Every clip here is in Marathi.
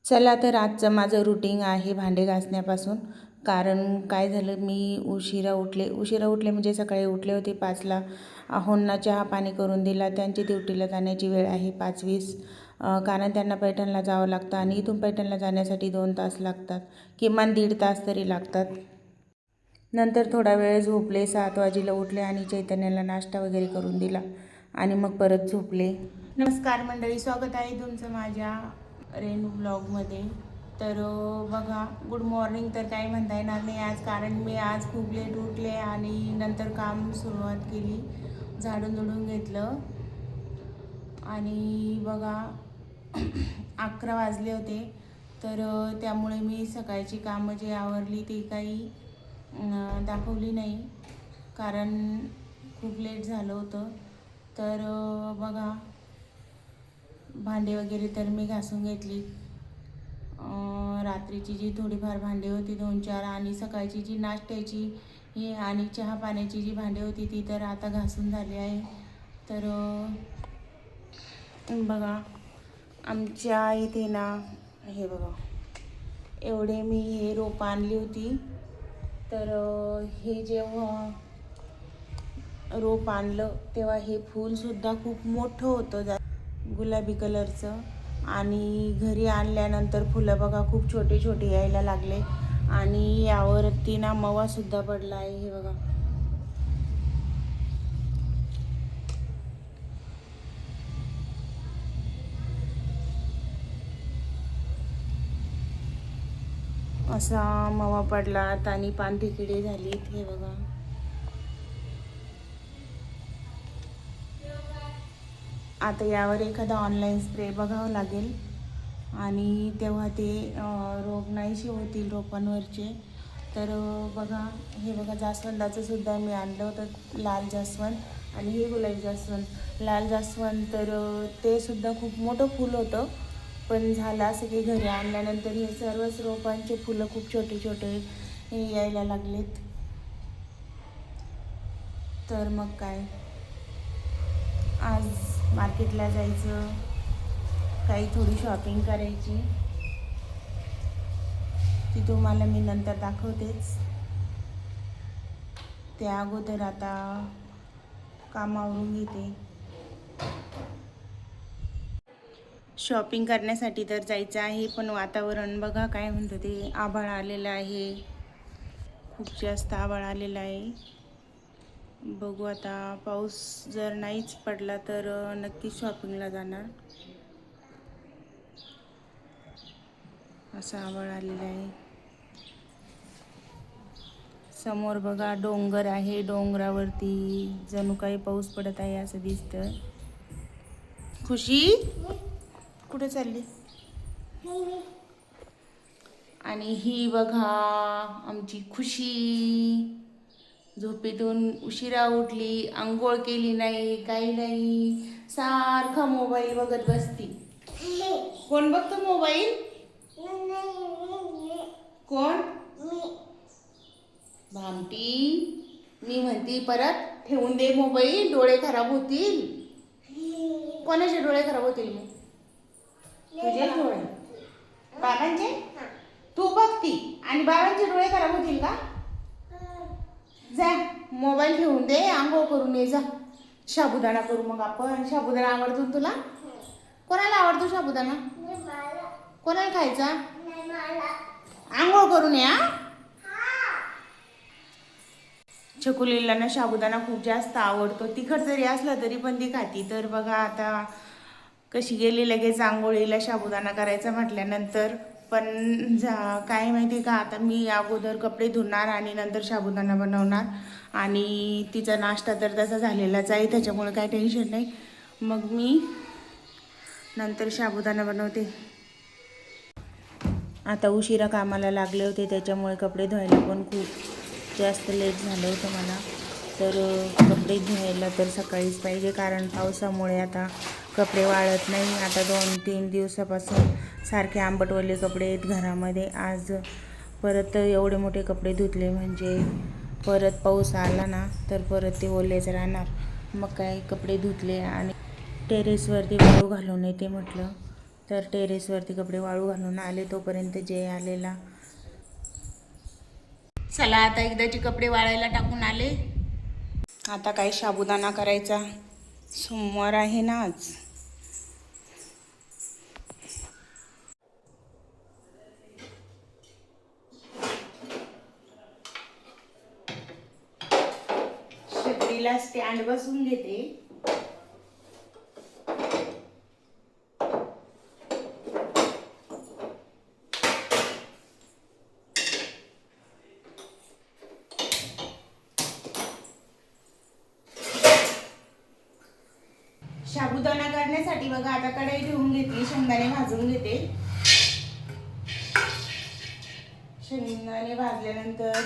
चला तर आजचं माझं रुटीन आहे भांडे घासण्यापासून. कारण काय झालं, मी उशिरा उठले म्हणजे सकाळी उठले होते 5ला. अहोंना चहा पाणी करून दिला. त्यांची ड्युटीला जाण्याची वेळ आहे 5:20. कारण त्यांना पैठणला जावं लागतं आणि इथून पैठणला जाण्यासाठी 2 तास लागतात, किमान 1.5 तास तरी लागतात. नंतर थोडा वेळ झोपले. 7 वाजेला उठले आणि चैतन्याला नाश्ता वगैरे करून दिला आणि मग परत झोपले. नमस्कार मंडळी, स्वागत आहे तुमचं माझ्या रेणू ब्लॉगमध्ये. तर बघा, गुड मॉर्निंग तर काही म्हणता येणार नाही आज, कारण मी आज खूप लेट उठले आणि नंतर काम सुरुवात केली. झाडून झुडून घेतलं आणि बघा 11 वाजले होते. तर त्यामुळे मी सकाळची कामं जी आवरली ती काही दाखवली नाही, कारण खूप लेट झालं होतं. तर बघा, भांडे वगैरे तर मी घासून घेतली. रात्रीची जी थोडीफार भांडी होती 2-4, आणि सकाळची जी नाश्त्याची ही आणि चहा पाण्याची जी भांडी होती ती तर आता घासून झाली आहे. तर बघा, आमच्या इथे ना, हे बघा, एवढे मी हे रोपं आणली होती. तर हे जेव्हा रोप आणलं तेव्हा हे फूलसुद्धा खूप मोठं होतं, गुलाबी कलरचं. आणि घरी आणल्यानंतर फुलं बघा खूप छोटे छोटे यायला लागले आणि यावरती ना मवासुद्धा पडला आहे. हे बघा, असा मवा पडलात आणि पांढरी किडे झालीत. हे बघा, आता यावर एखादा ऑनलाईन स्प्रे बघावं लागेल आणि तेव्हा ते रोग नाहीसे होतील रोपांवरचे. तर बघा, हे बघा, जास्वंदाचं सुद्धा मी आणलं होतं, लाल जास्वंद, आणि हे गुलाबी जास्वंद. लाल जास्वंद तर ते सुद्धा खूप मोठं फूल होतं, पण झालं असं की घरी आणल्यानंतर हे सर्वच रोपांचे फुलं खूप छोटे छोटे यायला लागलेत. तर मग काय, आज मार्केटला जायचं, काही थोडी शॉपिंग करायची, ती तुम्हाला मी नंतर दाखवतेच. त्या अगोदर आता कामावरून घेते. शॉपिंग करण्यासाठी तर जायचं आहे, पण वातावरण बघा काय म्हणतं ते, आभाळ आलेलं आहे, खूप जास्त आभाळ आलेलं आहे. बघू आता, पाऊस जर नाहीच पडला तर नक्कीच शॉपिंगला जाणार. असं आभाळ आलेलं आहे. समोर बघा डोंगर आहे, डोंगरावरती जणू काही पाऊस पडत आहे असं दिसतं. खुशी कुठे चालली? आणि ही बघा आमची खुशी, झोपेतून उशिरा उठली, आंघोळ केली नाही, काही नाही, सारखा मोबाईल बघत बसती. कोण बघतं मोबाईल? कोण? भामटी. मी म्हणते परत ठेवून दे मोबाईल, डोळे खराब होतील. कोणाचे डोळे खराब होतील? मग तुझे डोळे, बाबांचे? तू बघती आणि बाबांचे डोळे खराब होतील का? जा, मोबाईल ठेवून दे, आंघोळ करून ये जा, साबुदाणा करू मग आपण. साबुदाणा आवडतो तुला? कोणाला आवडतो साबुदाणा? कोणाला खायचा? आंघोळ करून या. छकुलीला ना साबुदाणा खूप जास्त आवडतो, तिखट जरी असला तरी पण ती खाती. तर बघा आता कशी गेली लगेच आंघोळीला साबुदाणा करायचा म्हटल्यानंतर. पण काय माहिती का, आता मी अगोदर कपडे धुणार आणि नंतर साबुदाणा बनवणार, आणि तिचा नाश्ता तर तसा झालेलाच आहे, त्याच्यामुळे काय टेन्शन नाही. मग मी नंतर साबुदाणा बनवते. आता उशिरा कामाला लागले होते, त्याच्यामुळे कपडे धुवायला पण खूप जास्त लेट झालं होतं मला. तर कपडे धुवायला तर सकाळीच पाहिजे, कारण पावसामुळे आता कपडे वाळत नाही. आता 2-3 दिवसापासून सारखे आंबटवले कपडे आहेत घरामध्ये. आज परत एवढे मोठे कपडे धुतले म्हणजे परत पाऊस आला ना तर परत ते ओलेच राहणार. मग काय, कपडे धुतले आणि टेरेसवरती वाळू घालून येते म्हटलं. तर टेरेसवरती कपडे वाळू घालून आले, तोपर्यंत जय आलेला. चला आता एकदाची कपडे वाळायला टाकून आले. आता काय साबुदाणा करायचा, सोमवार आहे ना आज. छत्रीला स्टँड बसून घेते. साबुदाणा करण्यासाठी बघा आता कढई ठेवून घेतली, शेंगदाणे भाजून घेते. शेंगदाणे भाजल्यानंतर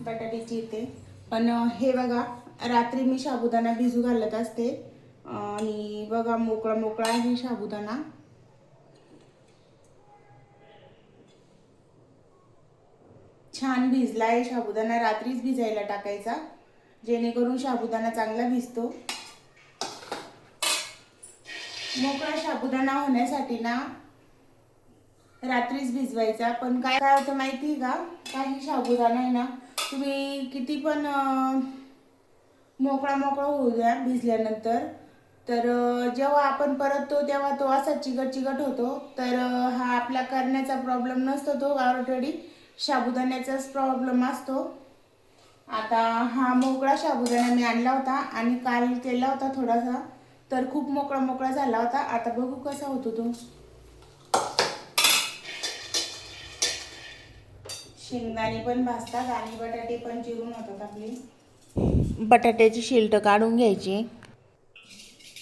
बटाटे चिरते. पण हे बघा, रात्री मी साबुदाणा भिजू घालत असते आणि बघा मोकळा मोकळा आहे साबुदाणा. छान भिजला आहे साबुदाणा. रात्रीच भिजायला टाकायचा, जेणेकरून साबुदाणा चांगला भिजतो. मोकळा साबुदाणा होण्यासाठी ना रात्रीच भिजवायचा. पण काय होतं माहिती का, काही साबुदाणा आहे ना, तुम्ही किती पण मोकळा होऊ द्या भिजल्यानंतर, तर जेव्हा आपण परततो तेव्हा तो असा चिकट होतो. तर हा आपला करण्याचा प्रॉब्लेम नसतो, तो ऑलरेडी साबुदाण्याचाच प्रॉब्लेम असतो. आता हा मोकळा साबुदाणा मी आणला होता आणि काल केला होता थोडासा, तर खूप मोकळा झाला होता. आता बघू कसा होतो तो. शेंगदाणे पण भाजतात आणि बटाटे पण चिरून होतात आपली. बटाट्याची शिल्ट काढून घ्यायची.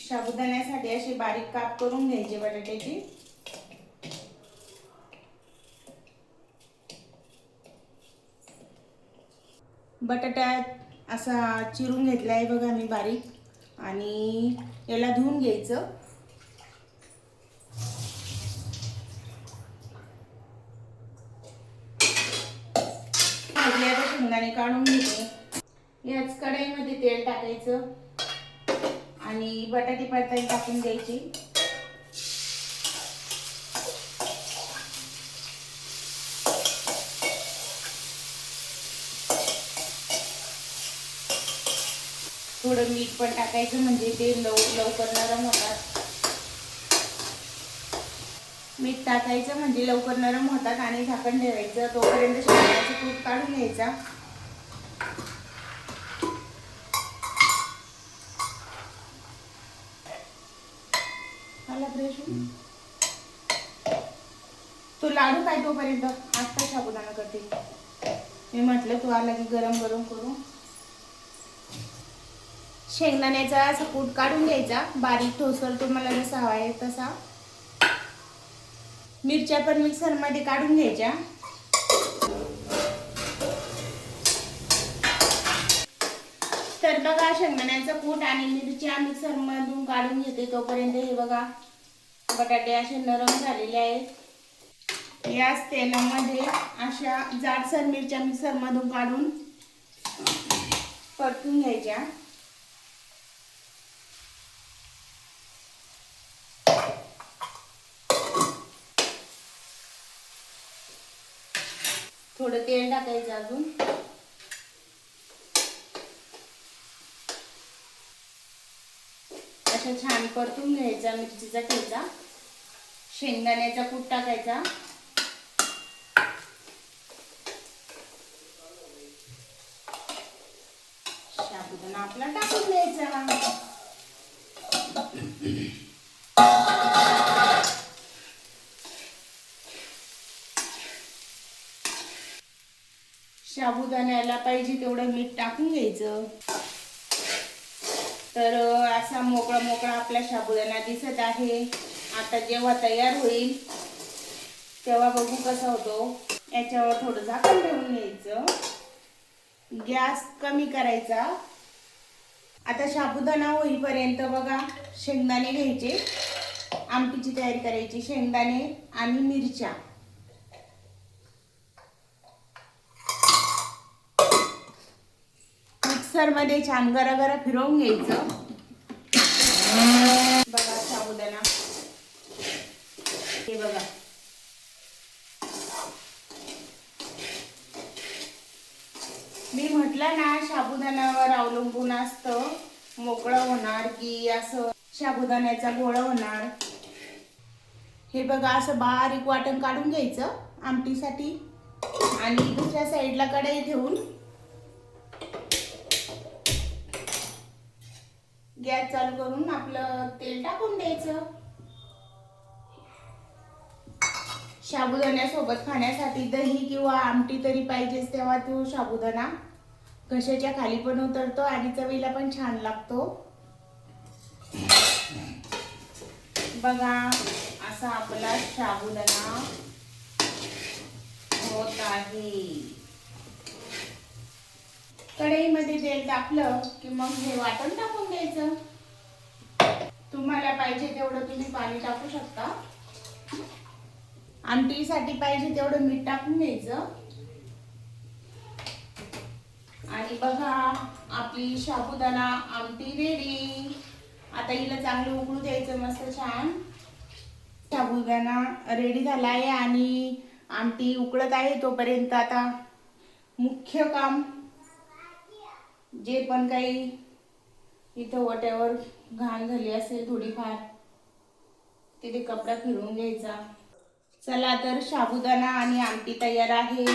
साबुदाण्यासाठी असे बारीक काप करून घ्यायचे बटाट्याची. बटाटा असा चिरून घेतला आहे बघा मी बारीक, आणि याला धुवून घ्यायचं. आता शेंगदाणे काढून घेते. याच कढईमध्ये तेल टाकायचं आणि बटाटे परतायला टाकून द्यायची. थोडं मीठ पण टाकायचं, म्हणजे ते लवकर नरम होतात. मीठ टाकायचं म्हणजे लवकर नरम होतात. आणि झाकण ठेवायचं. तोपर्यंत शेंगदाण्याचं कूट काढून घ्यायचा. तो लाडू काय तोपर्यंत आता साबुदाणा करते. मी म्हटलं तू आला की गरम करू. शेंगदाण्याचा असा कूट काढून घ्यायचा, बारीक ठोसर तुम्हाला जसा हवा आहे तसा. मिरच्या पण मिक्सरमध्ये काढून घ्यायच्या. तर बघा शेंगदाण्याचा कूट आणि मिरच्या मिक्सरमधून काढून घेते. तोपर्यंत हे बघा बटाटे असे नरम झालेले आहेत. याच तेलामध्ये अशा जाडसर मिरच्या मिक्सरमधून काढून परतून घ्यायच्या. थोडं तेल टाकायचं अजून. असं छान परतून घ्यायचा मिरचीचा ठेचा. शेंगदाण्याचा कूट टाकायचा. साबुदाणा आपला टाकून द्यायचा. साबुदाण्याला पाहिजे तेवढं मीठ टाकून घ्यायचं. तर असा मोकळा आपला साबुदाणा दिसत आहे. आता जेव्हा तयार होईल तेव्हा बघू कसा होतो. याच्यावर थोडं झाकण ठेवून घ्यायचं. गॅस कमी करायचा. आता साबुदाणा होईपर्यंत बघा शेंगदाणे घ्यायचे. आमटीची तयारी करायची. शेंगदाणे आणि मिरच्या मिक्सरमध्ये छान गरा फिरवून घ्यायचं. बघा साबुदाणा हे बघा, मी म्हटलं ना साबुदाण्यावर अवलंबून असतं मोकळं होणार की असं साबुदाण्याचा गोळा होणार. हे बघा, असं बारीक वाटण काढून घ्यायचं आमटीसाठी आणि दुसऱ्या साईडला कढई ठेवून गॅस चालू करून आपलं तेल टाकून द्यायचं. साबुदाण्यासोबत खाण्यासाठी दही किंवा आमटी तरी पाहिजेच, तेव्हा तो साबुदाणा घशाच्या खाली पण उतरतो आणि चवीला पण छान लागतो. बघा, असा आपला साबुदाणा होत आहे. कढईमध्ये तेल टाकलं की मग हे वाटण टाकून द्यायचं. तुम्हाला पाहिजे तेवढं तुम्ही पाणी टाकू शकता. आमटीसाठी पाहिजे तेवढं मीठ टाकून घ्यायचं. आणि बघा, आपली साबुदाणा आमटी रेडी. आता हिला चांगलं उकळू द्यायचं मस्त छान. साबुदाणा रेडी झाला आहे आणि आमटी उकळत आहे. तोपर्यंत आता मुख्य काम, जे पण काही इथं वट्यावर घाण झाली असेल थोडीफार, तिथे कपडा फिरवून घ्यायचा. चला तर, साबुदाणा आणि आमटी तयार आहे.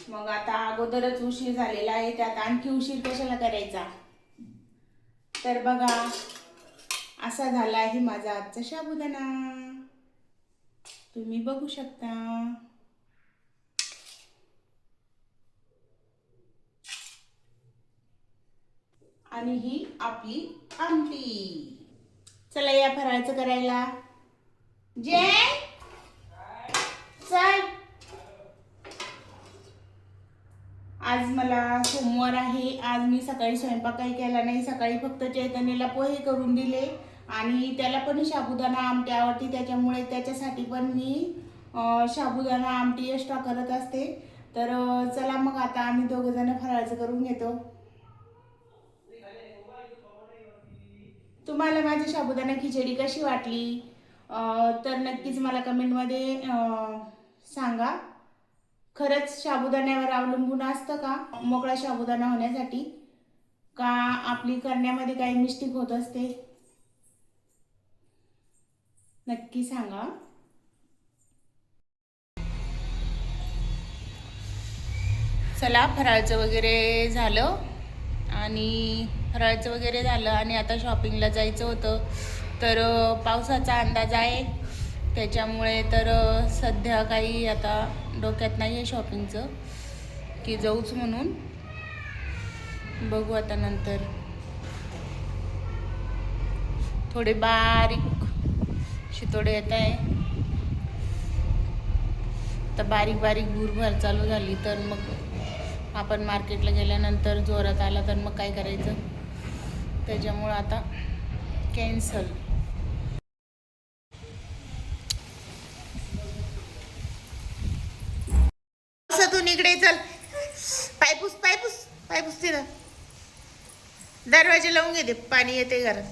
मग आता अगोदरच उशीर झालेला आहे, त्यात आणखी उशीर कशाला करायचा. तर बघा, असा झाला आहे माझा आजचा साबुदाणा, तुम्ही बघू शकता. आणि ही आपली आमटी. चला या फराळाचं करायला. जय चल, आज मला सोमवार आहे. आज मी सकाळी स्वयंपाक काही केला नाही. सकाळी फक्त चैतन्यला पोहे करून दिले आणि त्याला पण साबुदाणा आमटी आवडते, त्याच्यामुळे त्याच्यासाठी पण मी साबुदाणा आमटी एक्स्ट्रा करत असते. तर चला मग आता आम्ही दोघं जण फराळाचं करून घेतो. तुम्हाला माझी साबुदाणा खिचडी कशी वाटली तर नक्कीच मला कमेंटमध्ये सांगा. खरंच साबुदाण्यावर अवलंबून असतं का मोकळा साबुदाणा होण्यासाठी, का आपली करण्यामध्ये काही मिस्टेक होत असते, नक्की सांगा. चला, फराळाचं वगैरे झालं आणि आता शॉपिंगला जायचं होतं. तर पावसाचा अंदाज आहे, त्याच्यामुळे तर सध्या काही आता डोक्यात नाही आहे शॉपिंगचं की जाऊच म्हणून. बघू आता नंतर. थोडे बारीक शितोडे येत आहे. तर बारीक बारीक भूरभर चालू झाली तर मग आपण मार्केटला गेल्यानंतर जोरात आला तर मग काय करायचं. त्याच्यामुळं आता कॅन्सल. तू इकडे चल, पायपूस पायपूस पायपूस तिथं. दरवाजे लावून घेते, पाणी येते घरात.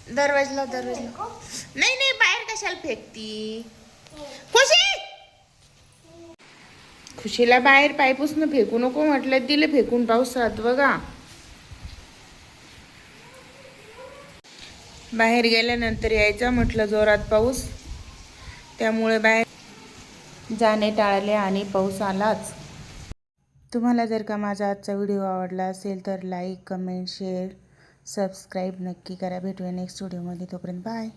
दरवाजा नाही नाही, बाहेर कशाला फेकती. खुशीला बाहेर पायपूसनं फेकू नको म्हटलं, दिले फेकून पावसात. बघा, बाहेर गेल्यानंतर यायचा म्हटलं जोरात पाऊस, त्यामुळे बाहेर जाणे टाळले आणि पाऊस आलाच. तुम्हाला जर का माझा आजचा व्हिडिओ आवडला असेल तर लाईक, कमेंट, शेअर, सबस्क्राईब नक्की करा. भेटूया नेक्स्ट व्हिडिओमध्ये. तोपर्यंत बाय.